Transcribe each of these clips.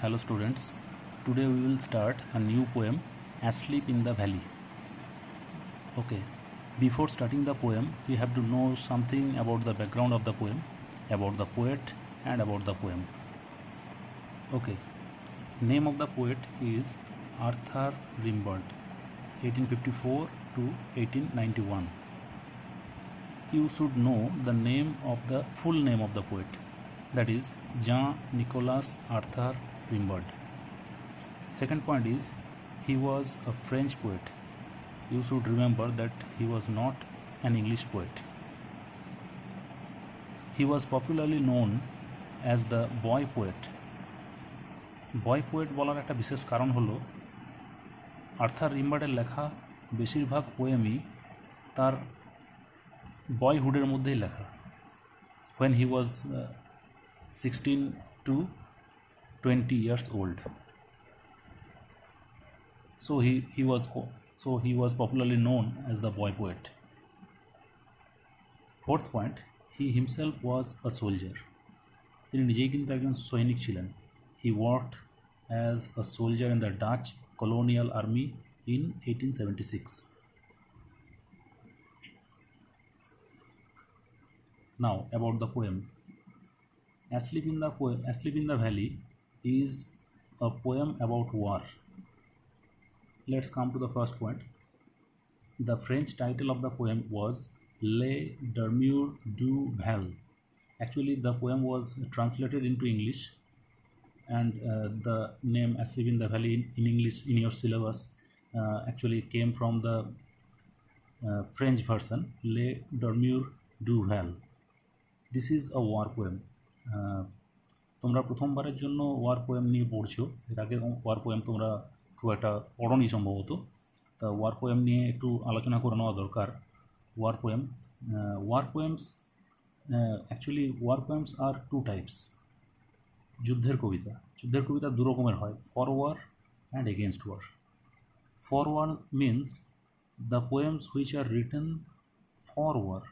Hello students, today we will start a new poem, Asleep in the Valley. Okay, before starting the poem, we have to know something about the background of the poem, about the poet and about the poem. Okay, name of the poet is Arthur Rimbaud, 1854 to 1891. You should know the full name of the poet, that is Jean-Nicolas Arthur Rimbaud. Second point is he was a French poet. You should remember that he was not an English poet. He was popularly known as the boy poet. Boy poet বলার একটা বিশেষ কারণ হলো Arthur রিম্বার্ডের লেখা বেশিরভাগ পোয়েমই তার বয়হুডের মধ্যেই লেখা, when he was 16 to 20 years old. So he was popularly known as the boy poet. Fourth point, he himself was a soldier. তিনি নিজেই কিন্তু একজন সৈনিক ছিলেন. He worked as a soldier in the Dutch colonial army in 1876. Now about the poem. Asleep in the Valley is a poem about war. Let's come to the first point. The French title of the poem was Les Dormeurs du Val. Actually, the poem was translated into English, and the name Asleep in the Valley in English in your syllabus actually came from the French version, Les Dormeurs du Val. This is a war poem. তোমরা প্রথমবারের জন্য war poem নিয়ে পড়ছো, এর আগে war poem তোমরা খুব একটা পড়োনি সম্ভবত, তা ওয়ার পোয়েম নিয়ে একটু আলোচনা করে নেওয়া দরকার. War poems actually war poems are two types. যুদ্ধের কবিতা দু রকমের হয়, for war and against war. For war means the poems which are written for war,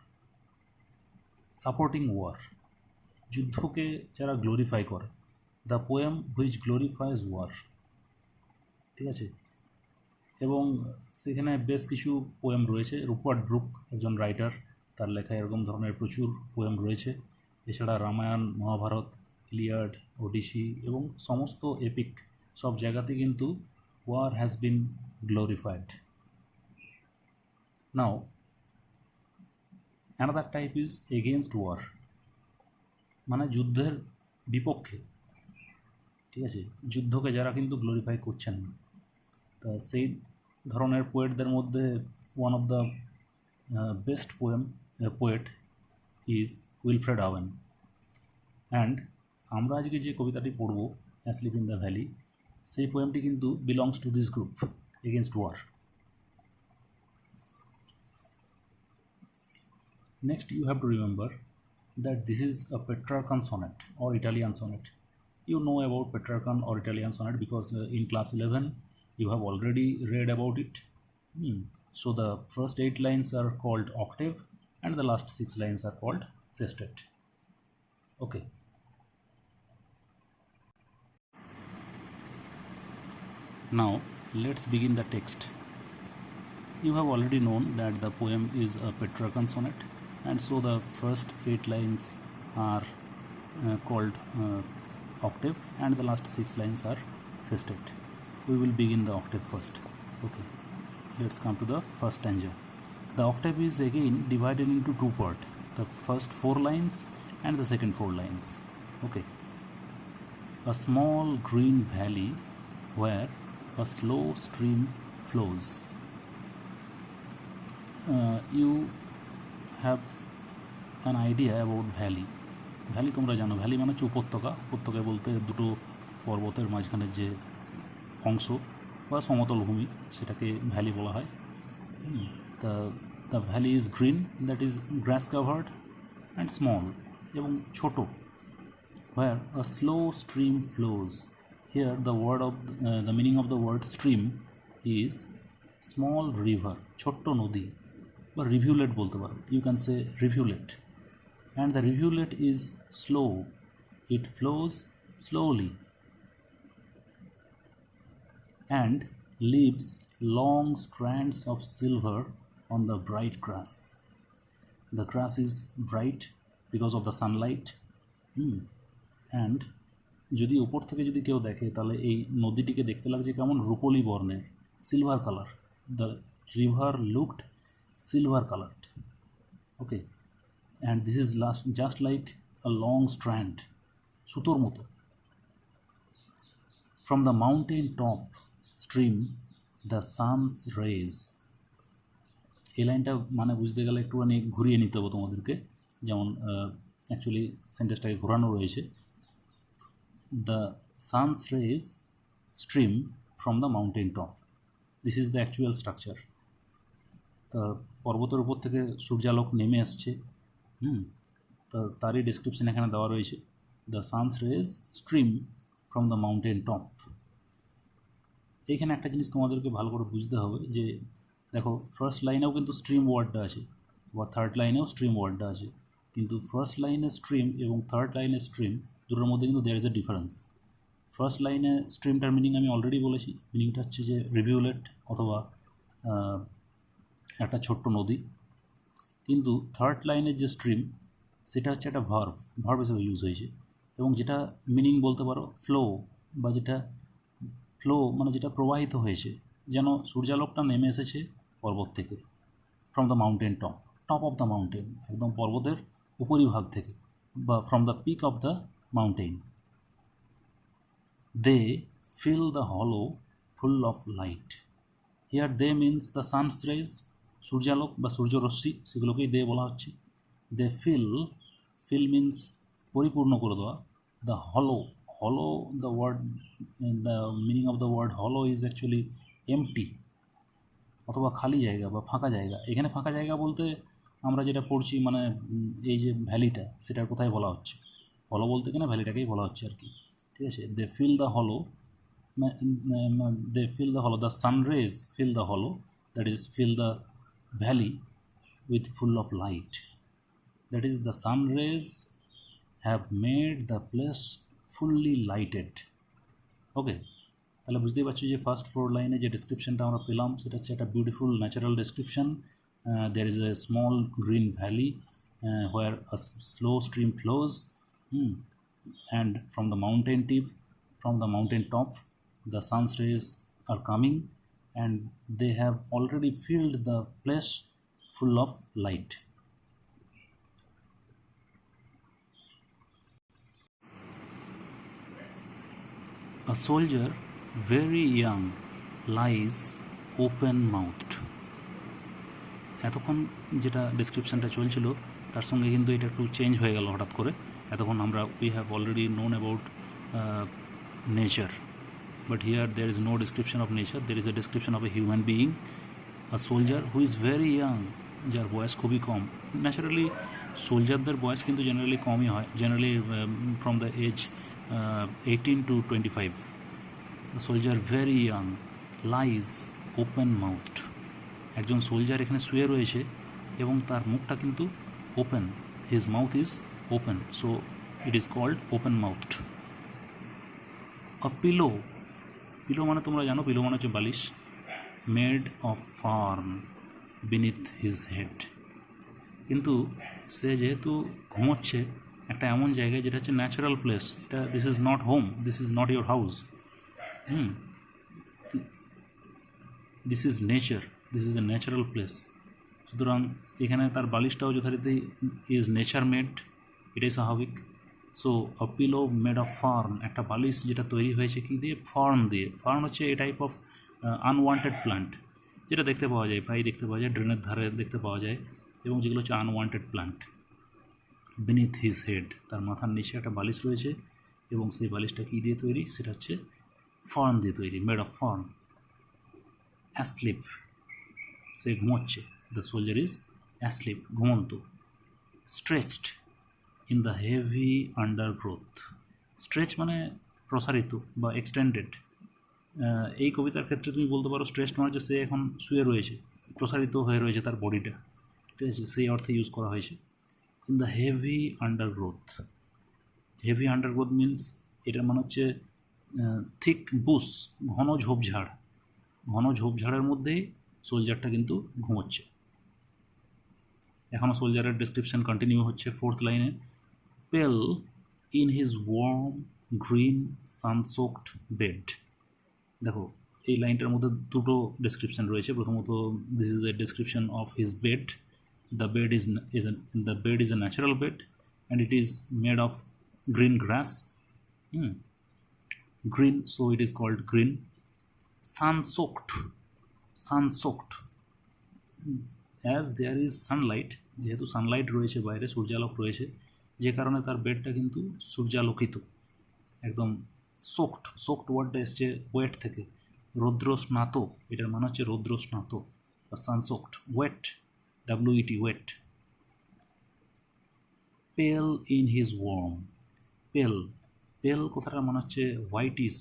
supporting war, যুদ্ধকে যারা গ্লোরিফাই করে, the poem which glorifies war. ঠিক আছে, এবং সেখানে বেশ কিছু পোয়েম রয়েছে. রুপার্ট ব্রুক একজন রাইটার, তার লেখা এরকম ধরনের প্রচুর পোয়েম রয়েছে. এছাড়া রামায়ণ, মহাভারত, ইলিয়াড, ওডিসি এবং সমস্ত এপিক সব জায়গাতে কিন্তু war has been glorified. Now another type is against war, মানে যুদ্ধের বিপক্ষে. ঠিক আছে, যুদ্ধকে যারা কিন্তু গ্লোরিফাই করছেন না. তা সেই ধরনের পোয়েটদের মধ্যে one of the best poet is Wilfred Owen. And আমরা আজকে যে কবিতাটি পড়ব, অ্যাসলিপ ইন দ্য ভ্যালি, সেই পোয়েমটি কিন্তু belongs to this group, against war. Next, you have to remember that this is a Petrarchan sonnet or Italian sonnet. You know about Petrarchan or Italian sonnet because in class 11 you have already read about it. So the first 8 lines are called octave and the last 6 lines are called sestet. Okay. Now let's begin the text. You have already known that the poem is a Petrarchan sonnet, and so the first 8 lines are called octave and the last 6 lines are sestet. We will begin the octave first. Okay, let's come to the first stanza. The octave is again divided into two parts, the first 4 lines and the second 4 lines. Okay. A small green valley where a slow stream flows. You have an idea about valley. তোমরা জানো, valley মানে হচ্ছে উপত্যকা. উপত্যকা বলতে দুটো পর্বতের মাঝখানে যে অংশ বা সমতল ভূমি, সেটাকে ভ্যালি বলা হয়. The valley is green, that is glass covered and small, এবং ছোট. where a slow stream flows. Here the meaning of the word stream is small river, ছোট্ট নদী, বা রিভিউলেট বলতে পারো. You can say rivulet. And the rivulet is slow, it flows slowly. and leaves long strands of silver on the bright grass. The grass is bright because of the sunlight. And যদি উপর থেকে যদি কেউ দেখে তাহলে এই নদীটিকে দেখতে লাগছে কেমন রূপলি বর্ণের, silver colour. The river looked silver coloured. Okay, and this is just like a long strand, সুতোর মতো. From the mountain top stream the sun's rays. এই লাইনটা মানে বুঝতে গেলে একটুখানি ঘুরিয়ে নিতে হবে তোমাদেরকে, যেমন অ্যাকচুয়ালি সেন্টেন্সটাকে ঘোরানো রয়েছে. The sun's rays stream from the mountain top. This is the actual structure. তা পর্বতের উপর থেকে সূর্যালোক নেমে আসছে. তা তারই ডেসক্রিপশন এখানে দেওয়া রয়েছে. The sun's rays stream from the mountain top. এইখানে একটা জিনিস তোমাদেরকে ভালো করে বুঝতে হবে যে দেখো, ফার্স্ট লাইনেও কিন্তু স্ট্রিম ওয়ার্ডটা আছে, বা থার্ড লাইনেও স্ট্রিম ওয়ার্ডটা আছে, কিন্তু ফার্স্ট লাইনে স্ট্রিম এবং থার্ড লাইনে স্ট্রিম দুটোর মধ্যে কিন্তু there is a difference. First লাইনে স্ট্রিমটার মিনিং আমি অলরেডি বলেছি. মিনিংটা হচ্ছে যে রিভিউলেট অথবা একটা ছোট্ট নদী. কিন্তু থার্ড লাইনের যে স্ট্রিম সেটা হচ্ছে একটা ভার্ব হিসেবে ইউজ হয়েছে, এবং যেটা মিনিং বলতে পারো ফ্লো, বা যেটা ফ্লো মানে যেটা প্রবাহিত হয়েছে, যেন সূর্যালোকটা নেমে এসেছে পর্বত থেকে, from the mountain top, top of the mountain, একদম পর্বতের উপরিভাগ থেকে, বা from the peak of the mountain. They fill the hollow full of light. Here they means the sun's rays, সূর্যালোক বা সূর্যরশ্মি, সেগুলোকেই দে বলা হচ্ছে. দে ফিল মিনস পরিপূর্ণ করে দেওয়া. দ্য হলো, the word, the meaning of the word hollow is actually empty, অথবা খালি জায়গা বা ফাঁকা জায়গা. এখানে ফাঁকা জায়গা বলতে আমরা যেটা পড়ছি মানে এই যে ভ্যালিটা, সেটার কোথায় বলা হচ্ছে, হলো বলতে কিনা ভ্যালিটাকেই বলা হচ্ছে আর কি. ঠিক আছে, they fill the hollow, the sun rays fill the hollow, that is fill the valley with full of light. That is the sun rays have made the place fully lighted. Okay, তাহলে বুঝতেই পারছি যে first 4 লাইনে যে ডেসক্রিপশনটা আমরা পেলাম সেটা হচ্ছে একটা beautiful natural description. There is a small green valley where a slow stream flows, and from the mountain top the sun's rays are coming, and they have already filled the place full of light. A soldier very young lies open mouthed. এতক্ষণ যেটা ডেসক্রিপশনটা চলছিল তার সঙ্গে কিন্তু এটা একটু change হয়ে গেল হঠাৎ করে. এতক্ষণ আমরা we have already known about nature, but here there is no description of nature, there is a description of a human being, a soldier who is very young, যার বয়স খুবই কম. ন্যাচারালি সোলজারদের বয়স কিন্তু জেনারেলি কমই হয়, generally from the age 18 to 25. Soldier very young lies open mouthed. একজন soldier এখানে শুয়ে রয়েছে এবং তার মুখটা কিন্তু open, his mouth is open, so it is called open mouthed. A pillow মানে তোমরা জানো, পিলো মানে হচ্ছে বালিশ. Made of fern beneath his head. কিন্তু সে যেহেতু ঘুমোচ্ছে একটা এমন জায়গায় যেটা হচ্ছে ন্যাচারাল প্লেস, এটা this is not home, this is not your house, this is nature, this is a natural place. সুতরাং এখানে তার বালিশটাও যথারীতি ইজ নেচার মেড, এটাই স্বাভাবিক. So a pillow made of fern, একটা বালিশ যেটা তৈরি হয়েছে কী দিয়ে, ফার্ন দিয়ে. ফার্ন হচ্ছে এই টাইপ অফ আনওয়ান্টেড প্ল্যান্ট, যেটা দেখতে পাওয়া যায়, প্রায় দেখতে পাওয়া যায়, ড্রেনের ধারে দেখতে পাওয়া যায়, এবং যেগুলো হচ্ছে unwanted plant. Beneath his head, তার মাথার নিচে একটা বালিশ রয়েছে, এবং সেই বালিশটা কী দিয়ে তৈরি, সেটা হচ্ছে ফার্ন দিয়ে তৈরি, মেড অফ ফার্ন. অ্যাসলিপ, সে ঘুমোচ্ছে, দ্য সোলজার ইজ অ্যাসলিপ, ঘুমন্ত. Stretched in the heavy undergrowth. Stretch মানে প্রসারিত বা এক্সটেন্ডেড. এই কবিতার ক্ষেত্রে তুমি বলতে পারো স্ট্রেচড মানে যে সে এখন শুয়ে রয়েছে, প্রসারিত হয়ে রয়েছে তার বডিটা, ঠিক আছে, সেই অর্থে ইউজ করা হয়েছে. In the heavy undergrowth. Heavy undergrowth means এটার মানে হচ্ছে থিক বুশ, ঘন ঝোপঝাড়, ঘন ঝোপঝাড়ের মধ্যেই সোলজারটা কিন্তু ঘুমোচ্ছে। এখনও সোলজারের ডিসক্রিপশন কন্টিনিউ হচ্ছে 4th লাইনে। Pale in his warm green sunsoaked bed. দেখো এই লাইনটার মধ্যে দুটো ডেসক্রিপশন রয়েছে। প্রথমত, this is a description of his bed. The bed is a natural bed and it is made of green grass. Green, so it is called green. Sun soaked, as there is sunlight, যেহেতু Sunlight রয়েছে বাইরে, সূর্যালোক রয়েছে, যে কারণে তার বেডটা কিন্তু সূর্যালোকিত, একদম সোকড ওয়ার্ডটা এসছে ওয়েট থেকে, রৌদ্র স্নাত, এটার মানে হচ্ছে রৌদ্র স্নাত বা sunsoaked. Wet, WET, wet. Pale in his warm. Pale কথাটার মানে হচ্ছে হোয়াইটিস,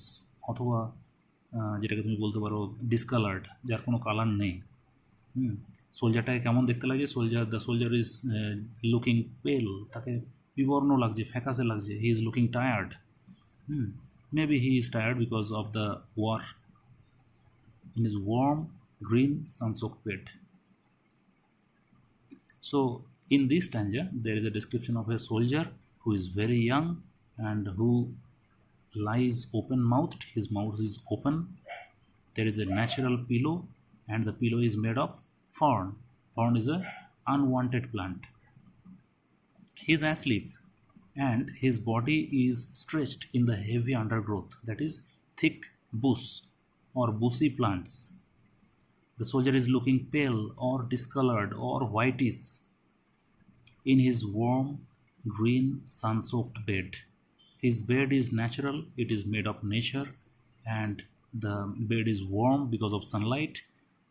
অথবা যেটাকে তুমি বলতে পারো ডিসকালার্ড, যার কোনো কালার নেই। সোলজারটাকে কেমন দেখতে লাগে? দ্য সোলজার ইজ লুকিং পেল, তাকে বিবর্ণ লাগছে, ফ্যাকাসে লাগছে। He is looking tired. Maybe he is tired because of the war. In his warm green sunsoaked bed. So in this stanza there is a description of a soldier who is very young and who lies open mouthed. His mouth is open. There is a natural pillow and the pillow is made of fern. Fern is a unwanted plant. He is asleep and his body is stretched in the heavy undergrowth, that is thick bush or bushy plants. The soldier is looking pale or discolored or whitish in his warm green sun-soaked bed. His bed is natural, it is made of nature, and the bed is warm because of sunlight,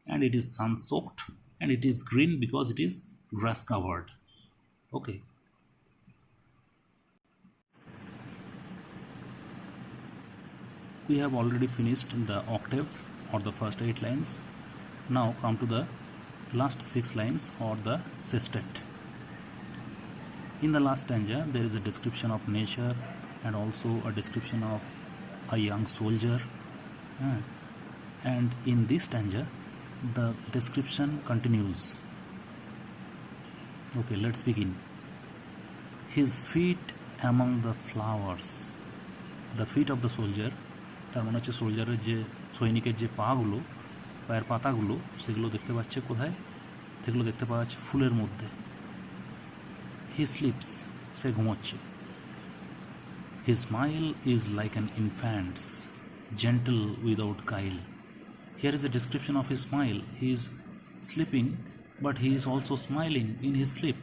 and it is sun-soaked, and it is green because it is grass covered. Okay. We have already finished the octave or the first 8 lines. Now come to the last 6 lines or the sestet. In the last stanza there is a description of nature and also a description of a young soldier, and in this stanza the description continues. Okay, let's begin. His feet among the flowers. The feet of the soldier, তার মানে হচ্ছে সোলজারের যে সৈনিকের যে পাগুলো, পায়ের পাতাগুলো, সেগুলো দেখতে পাচ্ছে কোথায়? সেগুলো দেখতে পাওয়া যাচ্ছে ফুলের মধ্যে। হি স্লিপস, সে ঘুমোচ্ছে। His smile is like an infant's, gentle without guile. Here is a description of his smile. He is sleeping but he is also smiling in his sleep,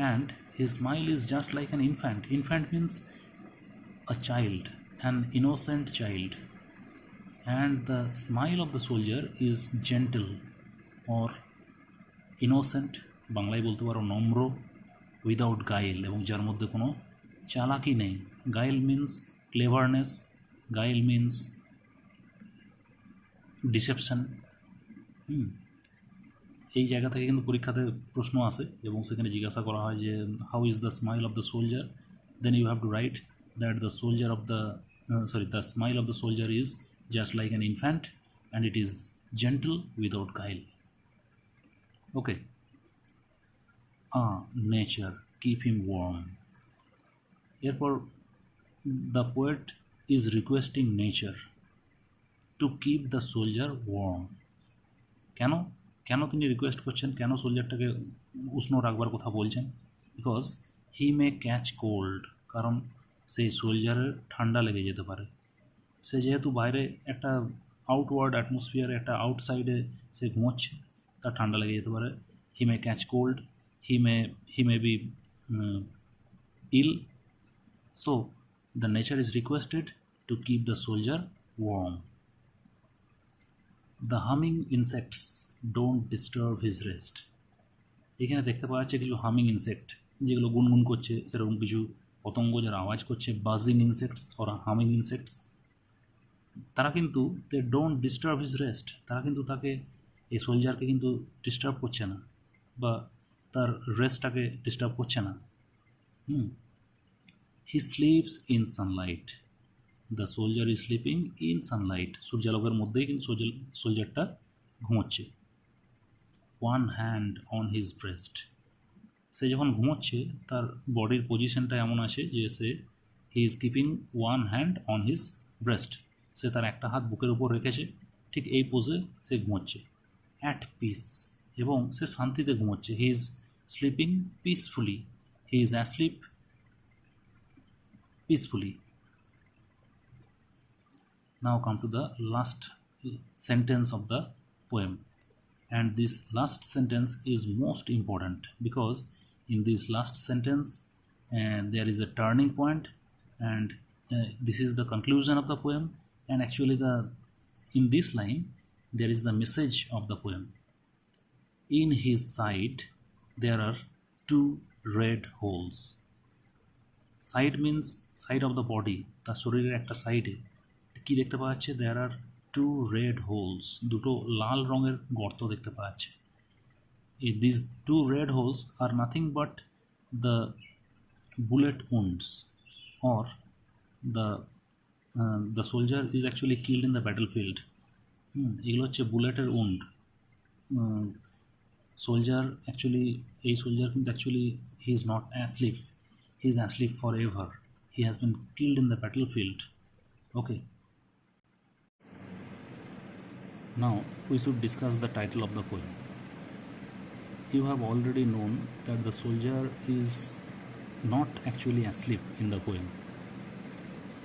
and his smile is just like an infant. Infant means a child, an innocent child, and the smile of the soldier is gentle or innocent, বাংলায় বলতে পারো নম্র, without গাইল, এবং যার মধ্যে কোনো চালাকি নেই। গাইল মিন্স ক্লেভারনেস, গাইল মিন্স ডিসেপশন। এই জায়গা থেকে কিন্তু পরীক্ষাতে প্রশ্ন আসে এবং সেখানে জিজ্ঞাসা করা হয় যে how is the smile of the soldier, then you have to write that the soldier of the the smile of the soldier is just like an infant and it is gentle without guile. Okay, nature keep him warm. এরপর the poet is requesting nature to keep the soldier warm. কেন কেন তিনি request করছেন, কেন সোলজারটাকে উষ্ণ রাখবার কথা বলছেন? Because he may catch cold, কারণ সেই সোলজারের ঠান্ডা লেগে যেতে পারে। সে যেহেতু বাইরে একটা আউটওয়ার্ড অ্যাটমসফিয়ারে, একটা আউটসাইডে সে ঘুমোচ্ছে, তার ঠান্ডা লেগে যেতে পারে। He may catch cold, he may be ill, so the nature is requested to keep the soldier warm. The humming insects don't disturb his rest. এখানে দেখতে পাওয়া যাচ্ছে কিছু হামিং ইনসেক্ট, যেগুলো গুনগুন করছে, সেরকম কিছু পতঙ্গ যারা আওয়াজ করছে, buzzing insects or humming insects. তারা কিন্তু they don't disturb his rest, তারা কিন্তু তাকে, এই সোলজারকে কিন্তু ডিস্টার্ব করছে না বা তার রেস্টটাকে ডিস্টার্ব করছে না। He sleeps in sunlight, the soldier is sleeping in sunlight, সূর্যালোকের মধ্যেই কিন্তু সোলজারটা ঘুমোচ্ছে। One hand on his breast, সে যখন ঘুমোচ্ছে তার বডির পজিশনটা এমন আছে যে he is keeping one hand on his breast, সে তার একটা হাত বুকের উপর রেখেছে, ঠিক এই পোজে সে ঘুমোচ্ছে। অ্যাট পিস, এবং সে শান্তিতে ঘুমোচ্ছে। হি is sleeping peacefully, he is asleep peacefully. Now come to the last sentence of the poem, and this last sentence is most important because in this last sentence there is a turning point, and this is the conclusion of the poem, and actually in this line there is the message of the poem. In his side there are two red holes. Side means side of the body, তার শরীরের একটা সাইডে কী দেখতে পাওয়া যাচ্ছে? There are two red holes, দুটো লাল রঙের গর্ত দেখতে পাওয়া যাচ্ছে। This two red holes are nothing but the bullet wounds, or the soldier is actually killed in the battle field. এগুলো হচ্ছে বুলেটের উন্ড। সোলজার অ্যাকচুয়ালি, এই সোলজার কিন্তু actually he is not asleep, he is asleep forever, he has been killed in the battlefield. Okay, now we should discuss the title of the poem. You have already known that the soldier is not actually asleep in the poem,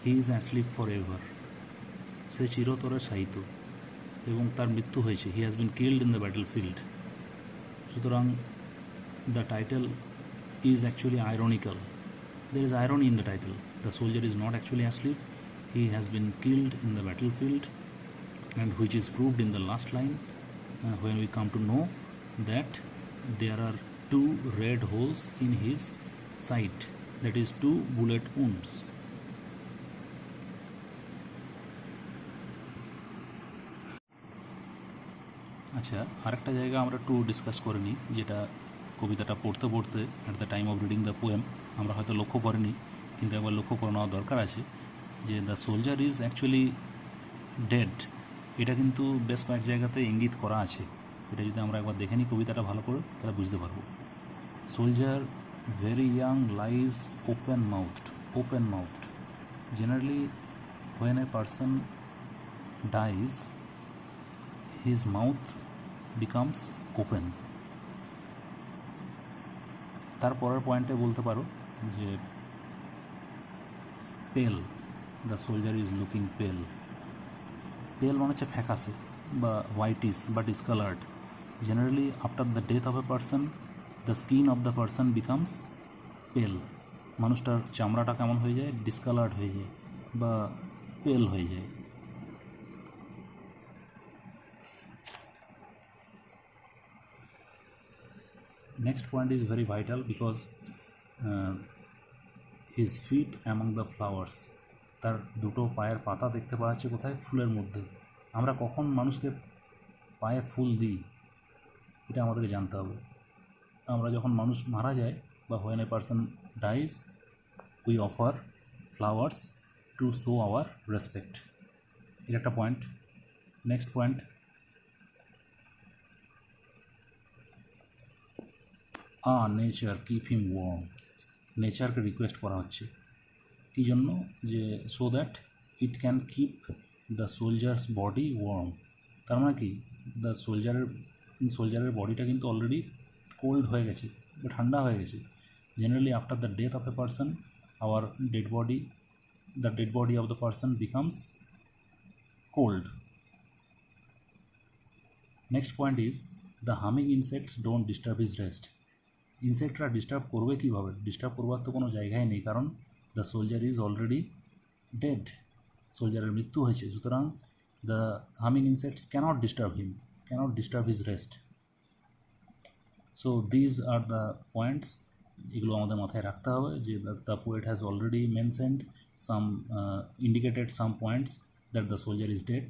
he is asleep forever. সে চিরতরে শায়িত এবং তার মৃত্যু হয়েছে, he has been killed in the battlefield. সুতরাং the title is actually ironical. There is irony in the title. The soldier is not actually asleep, he has been killed in the battlefield, and which is proved in the last line when we come to know that there are two red holes in his side, that is two bullet wounds. আচ্ছা, আরেকটা জায়গা আমরা একটু discuss করে নিই, যেটা কবিতাটা পড়তে পড়তে at the time of reading the poem আমরা হয়তো লক্ষ্য করিনি, কিন্তু একবার লক্ষ্য করে নেওয়া দরকার আছে যে the soldier is actually dead. এটা কিন্তু বেশ কয়েক জায়গাতে ইঙ্গিত করা আছে, এটা যদি আমরা একবার দেখে নিই কবিতাটা ভালো করে তাহলে বুঝতে পারবো। Soldier very young lies open mouthed. Generally when a person dies his mouth becomes open. তারপরের পয়েন্টে বলতে পারো যে পেল, দ্য সোলজার ইজ লুকিং পেল। পেল মানে হচ্ছে ফ্যাকাসে বা হোয়াইটিস বা discoloured. Generally after the death of a person the skin of the person becomes pale, মানুষটার চামড়াটা কেমন হয়ে যায়? ডিসকালার্ড হয়ে যায় বা পেল হয়ে যায়। Next point is very vital because his feet among the flowers, তার দুটো পায়ের পাতা দেখতে পাওয়া যাচ্ছে কোথায়? ফুলের মধ্যে। আমরা কখন মানুষকে পায়ে ফুল দিই এটা আমাদেরকে জানতে হবে। আমরা যখন মানুষ মারা যায় বা when a person dies we offer flowers to show our respect, এটা একটা point. Next point, nature keep him warm, নেচারকে রিকোয়েস্ট করা হচ্ছে কী জন্য? যে so that it can keep the soldier's body warm. তার মানে কি, দ্য সোলজারের বডিটা কিন্তু অলরেডি কোল্ড হয়ে গেছে বা ঠান্ডা হয়ে গেছে। Generally after the death of a person our the dead body of the person becomes cold. Next point is the humming insects don't disturb his rest. ইনসেক্টরা ডিস্টার্ব করবে কীভাবে? ডিস্টার্ব করবার তো কোনো জায়গায় নেই, কারণ the soldier is already dead, সোলজারের মৃত্যু হয়েছে। সুতরাং the humming insects can't disturb his rest. So these are the points, এগুলো আমাদের মাথায় রাখতে হবে যে the poet has already mentioned indicated some points that the soldier is dead,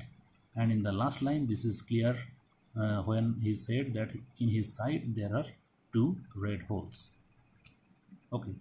and in the last line this is clear when he said that in his side there are two red holes. Okay.